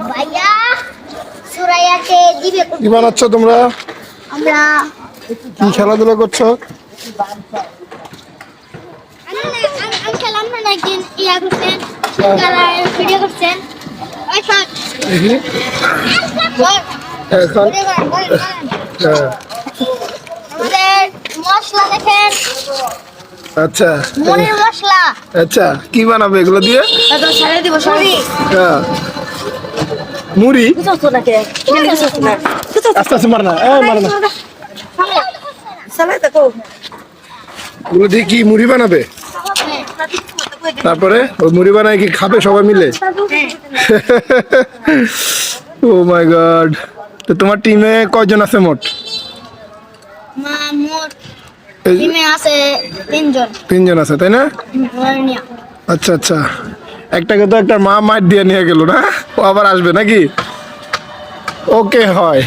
ভাইয়া সুরাইয়াকে দিবে কি বানাচ্ছ তোমরা? আমরা কি খেলাধুলা করছো? আমি খেলাম না নাকি ইয়া করছেন ভিডিও করছেন দেখি এখন আমাদের মশলা দেখেন আচ্ছা মুড়ির মশলা আচ্ছা কি বানাবে এগুলো দিয়ে? তারপর সারে দিব সরি হ্যাঁ মুড়ি আস্তে আস্তে মার না মার না এগুলো দিয়ে কি মুড়ি বানাবে? তারপরে ওই মুড়ি বানায় কি খাবে সবাই মিলে? ও মাই গড। তো তোমার টিমে কয়জন আছে মোট? মোট টিমে আছে তিনজন তিনজন আছে তাই না? আচ্ছা আচ্ছা একটাকে তো একটা মা মার দিয়ে নিয়ে গেল না, ও আবার আসবে নাকি? ওকে হয়,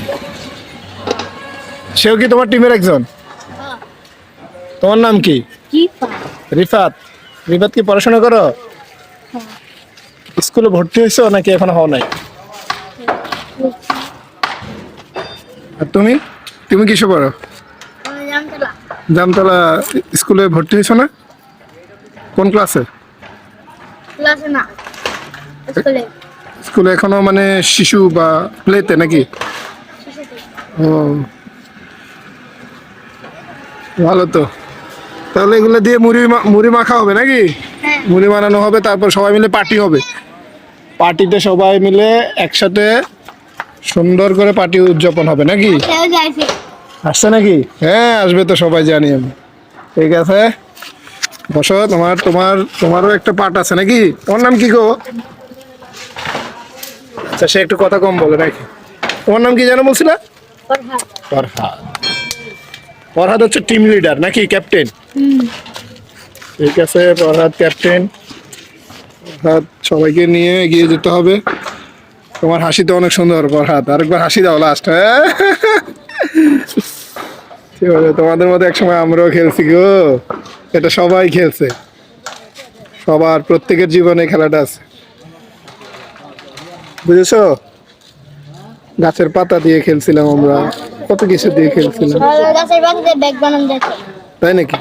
সেও কি তোমার টিমের একজন? তোমার নাম কি? রিফাত। রিফাত কি পড়াশোনা করো? স্কুলে ভর্তি হয়েছো নাকি এখনো হও নাই? আর তুমি তুমি কিসে পড়ো? জামতলা স্কুলে ভর্তি হয়েছো না? কোন ক্লাসে? স্কুলে এখনো মানে শিশু বা প্লেতে নাকি? ও ভালো তো। তাহলে এগুলো দিয়ে মুড়ি মাখা হবে নাকি? মুড়ি বানানো হবে, তারপর সবাই মিলে পার্টি হবে। পার্টিতে সবাই মিলে একসাথে সুন্দর করে পার্টি উদযাপন হবে নাকি? আসছে নাকি? হ্যাঁ আসবে তো, সবাই জানি আমি। ঠিক আছে বসো, তোমারও একটা পার্ট আছে নাকি? তোমার নাম কি গো? আচ্ছা সে একটু কথা কম বলে নাকি? তোমার নাম কি যেন বলছিলা? ফরহাদ। ফরহাদ হচ্ছে টিম লিডার নাকি ক্যাপ্টেন? ঠিক আছে ফরহাদ ক্যাপ্টেন। ফরহাদ সবাইকে নিয়ে এগিয়ে যেতে হবে। তোমার হাসি তো অনেক সুন্দর ফরহাদ, আরেকবার হাসি দাও লাস্ট। হ্যাঁ ঠিক আছে, তোমাদের মধ্যে একসময় আমরাও খেলছি গো, এটা সবাই খেলছে, সবার প্রত্যেকের জীবনে খেলাটা আছে বুঝেছো? গাছের পাতা দিয়ে খেলছিলাম আমরা, কত কিছু দিয়ে খেলছিলাম তাই নাকি?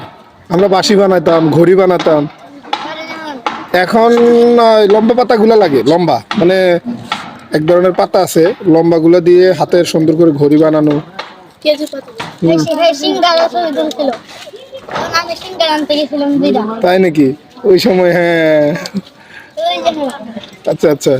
আমরা বাঁশি বানাতাম, ঘড়ি বানাতাম। এখন লম্বা পাতাগুলা লাগে, লম্বা মানে এক ধরনের পাতা আছে, লম্বা গুলা দিয়ে হাতের সুন্দর করে ঘড়ি বানানো। তাই নাকি? ওই সময় হ্যাঁ। আচ্ছা আচ্ছা